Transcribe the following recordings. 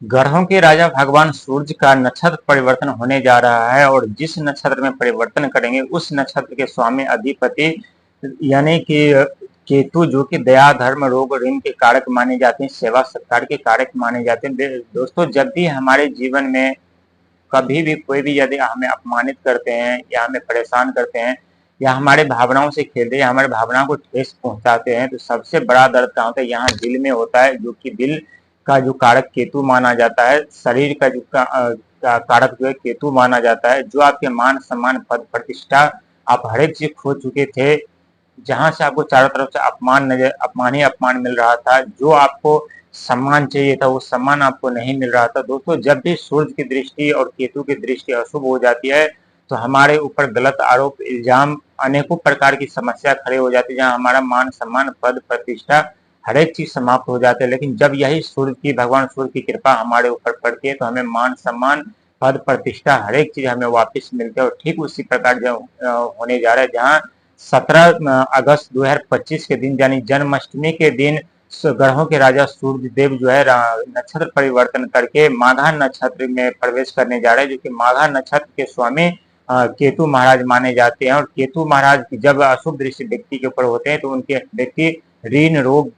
ग्रहों के राजा भगवान सूर्य का नक्षत्र परिवर्तन होने जा रहा है और जिस नक्षत्र में परिवर्तन करेंगे उस नक्षत्र के स्वामी अधिपति यानी कि केतु, जो कि दया, धर्म, रोग, ऋण के कारक माने जाते हैं, सेवा सत्कार के कारक माने जाते हैं। दोस्तों, जब भी हमारे जीवन में कभी भी कोई भी यदि हमें अपमानित करते हैं या हमें परेशान करते हैं या हमारे भावनाओं से खेलते हैं, हमारे भावनाओं को ठेस पहुंचाते हैं, तो सबसे बड़ा दर्द कहाँ होता है? यहाँ दिल में होता है, जो कि दिल का जो कारक केतु माना जाता है। शरीर का जो कारक जो है केतु माना जाता है। जो आपके मान सम्मान पद प्रतिष्ठा, आप हर एक चीज खो चुके थे, जहां से आपको चारों तरफ से अपमान ही अपमान मिल रहा था, जो आपको सम्मान चाहिए था वो सम्मान आपको नहीं मिल रहा था। दोस्तों, जब भी सूर्य की दृष्टि और केतु की दृष्टि अशुभ हो जाती है तो हमारे ऊपर गलत आरोप इल्जाम, अनेकों प्रकार की समस्या खड़े हो जाती है, जहां हमारा मान सम्मान पद प्रतिष्ठा हर एक चीज समाप्त हो जाते हैं। लेकिन जब यही सूर्य की, भगवान सूर्य की कृपा हमारे ऊपर पड़ती है तो हमें मान सम्मान पद प्रतिष्ठा हर एक चीज हमें वापस मिलती है। और ठीक उसी प्रकार जो होने जा रहा है, जहाँ 17 अगस्त 2025 के दिन यानी जन्माष्टमी के दिन ग्रहों के राजा सूर्य देव जो है नक्षत्र परिवर्तन करके माघा नक्षत्र में प्रवेश करने जा रहे हैं, जो कि माघा नक्षत्र के स्वामी केतु महाराज माने जाते हैं। और केतु महाराज जब अशुभ दृष्टि व्यक्ति के ऊपर होते हैं तो उनके व्यक्ति ऋण रोग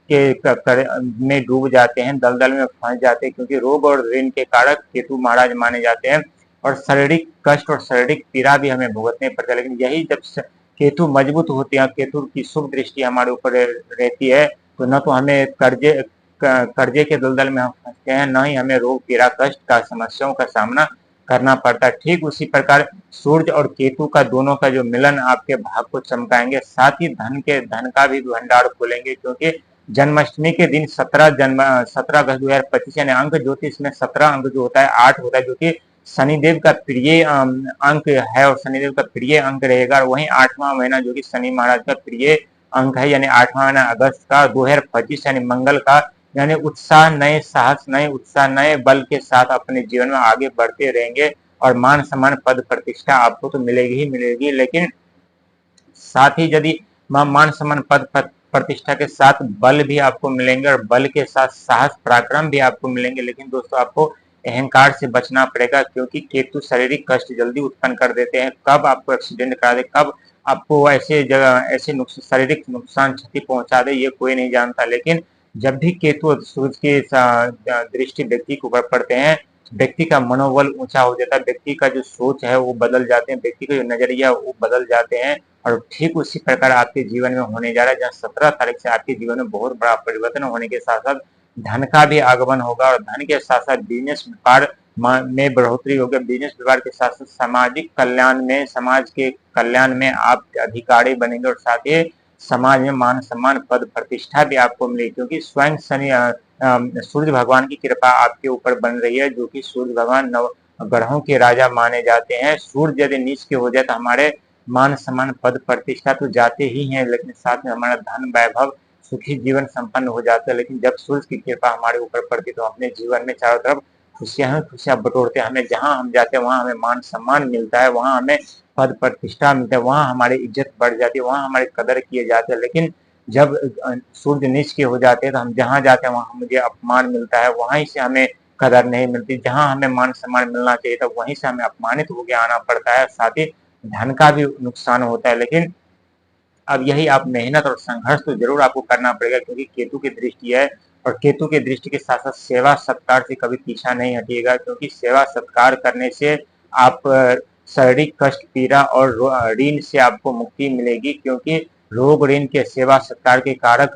में डूब जाते हैं, दलदल में फंस जाते हैं, क्योंकि रोग और ऋण के कारक केतु महाराज माने जाते हैं। और शारीरिक कष्ट और शारीरिक पीड़ा भी हमें भुगतने पड़ते हैं। लेकिन यही जब केतु मजबूत होते हैं, केतु की शुभ दृष्टि हमारे ऊपर रहती है, तो न तो हमें कर्जे के दलदल में हम फंसते हैं, न ही हमें रोग पीड़ा कष्ट का समस्याओं का सामना करना पड़ता है। ठीक उसी प्रकार सूर्य और केतु का दोनों का जो मिलन आपके भाग को चमकाएंगे, साथ ही धन का भी भंडार खोलेंगे, क्योंकि जन्माष्टमी के दिन 17 अगस्त 2025 यानी अंक ज्योतिष में 17 अंक जो होता है 8 होता है, जो कि शनिदेव का प्रिय अंक है और शनिदेव का प्रिय अंक रहेगा। और वहीं 8वां महीना जो कि शनि महाराज का प्रिय अंक है, यानी 8वां महीना अगस्त का 2025 यानी मंगल का, यानी उत्साह, नए साहस, नए उत्साह, नए बल के साथ अपने जीवन में आगे बढ़ते रहेंगे। और मान सम्मान पद प्रतिष्ठा आपको तो मिलेगी ही मिलेगी, लेकिन साथ ही यदि मान सम्मान पद प्रतिष्ठा के साथ बल भी आपको मिलेंगे और बल के साथ साहस पराक्रम भी आपको मिलेंगे। लेकिन दोस्तों, आपको अहंकार से बचना पड़ेगा, क्योंकि केतु शारीरिक कष्ट जल्दी उत्पन्न कर देते हैं। कब आपको एक्सीडेंट करा दे, कब आपको ऐसे जगह ऐसे शारीरिक नुकसान क्षति पहुंचा दे, ये कोई नहीं जानता। लेकिन जब भी केतु और सूर्य की दृष्टि व्यक्ति के ऊपर पड़ते हैं, व्यक्ति का मनोबल ऊंचा हो जाता है, व्यक्ति का जो सोच है वो बदल जाते हैं, व्यक्ति का जो नजरिया वो बदल जाते हैं। और ठीक उसी प्रकार आपके जीवन में होने जा रहा है, जहाँ 17 तारीख से आपके जीवन में बहुत बड़ा परिवर्तन होने के साथ साथ धन का भी आगमन होगा। और धन के साथ साथ बिजनेस व्यापार में बढ़ोतरी होगी। बिजनेस व्यापार के साथ साथ सामाजिक कल्याण में, समाज के कल्याण में आप अधिकारी बनेंगे और साथ ही समाज में मान सम्मान पद प्रतिष्ठा भी आपको मिलेगी, क्योंकि स्वयं शनि सूर्य भगवान की कृपा आपके ऊपर बन रही है, जो कि सूर्य भगवान नव ग्रहों के राजा माने जाते हैं। सूर्य यदि नीच के हो जाए तो हमारे मान सम्मान पद प्रतिष्ठा तो जाते ही हैं, लेकिन साथ में हमारा धन वैभव सुखी जीवन संपन्न हो जाता है। लेकिन जब सूर्य की कृपा हमारे ऊपर पड़ती तो अपने जीवन में चारों तरफ खुशियां बटोरते हैं। हमें जहां हम जाते हैं वहां हमें मान सम्मान मिलता है, वहां हमें पद प्रतिष्ठा मिलता है, वहां हमारी इज्जत बढ़ जाती है, वहां हमारी कदर किए जाते हैं। लेकिन जब सूर्य नीच के हो जाते हैं तो हम जहां जाते हैं वहां मुझे अपमान मिलता है, वहीं से हमें कदर नहीं मिलती। जहां हमें मान सम्मान मिलना चाहिए था वहीं से हमें अपमानित होकर आना पड़ता है, साथ ही धन का भी नुकसान होता है। लेकिन अब यही आप मेहनत और संघर्ष तो जरूर आपको करना पड़ेगा, क्योंकि केतु की दृष्टि है और केतु की दृष्टि के साथ साथ सेवा सत्कार से कभी पीछा नहीं हटिएगा, क्योंकि सेवा सत्कार करने से आप शारीरिक कष्ट पीड़ा और ऋण से आपको मुक्ति मिलेगी, क्योंकि रोग ऋण के सेवा सत्कार के कारक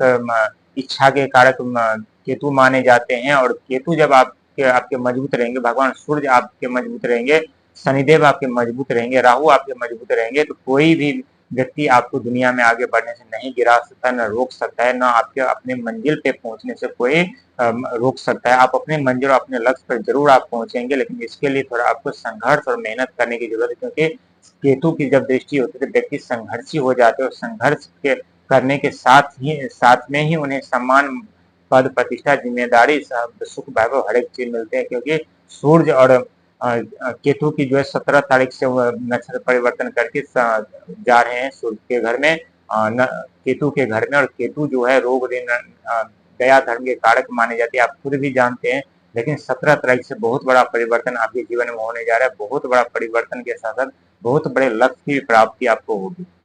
इच्छा के कारक केतु माने जाते हैं। और केतु जब आपके मजबूत रहेंगे, भगवान सूर्य आपके मजबूत रहेंगे, शनिदेव आपके मजबूत रहेंगे, राहु आपके मजबूत रहेंगे, तो कोई भी व्यक्ति आपको दुनिया में आगे बढ़ने से नहीं गिरा सकता, न रोक सकता है, न आपके अपने मंजिल पे पहुंचने से कोई रोक सकता है। आप अपने मंजिल और अपने लक्ष्य पर जरूर आप पहुंचेंगे, लेकिन इसके लिए थोड़ा आपको संघर्ष और मेहनत करने की जरूरत है, क्योंकि केतु की जब दृष्टि होती है तो व्यक्ति संघर्षी हो जाते हैं और संघर्ष के करने के साथ में ही उन्हें सम्मान पद प्रतिष्ठा जिम्मेदारी सुख वैभव हर एक चीज मिलते हैं। क्योंकि सूर्य और केतु की जो है 17 तारीख से नक्षत्र परिवर्तन करके जा रहे हैं सूर्य के घर में, केतु के घर में। और केतु जो है रोग ऋण दया धर्म के कारक माने जाते हैं। आप खुद भी जानते हैं लेकिन 17 तारीख से बहुत बड़ा परिवर्तन आपके जीवन में होने जा रहा है। बहुत बड़ा परिवर्तन के साथ साथ बहुत बड़े लक्ष्य की प्राप्ति आपको होगी।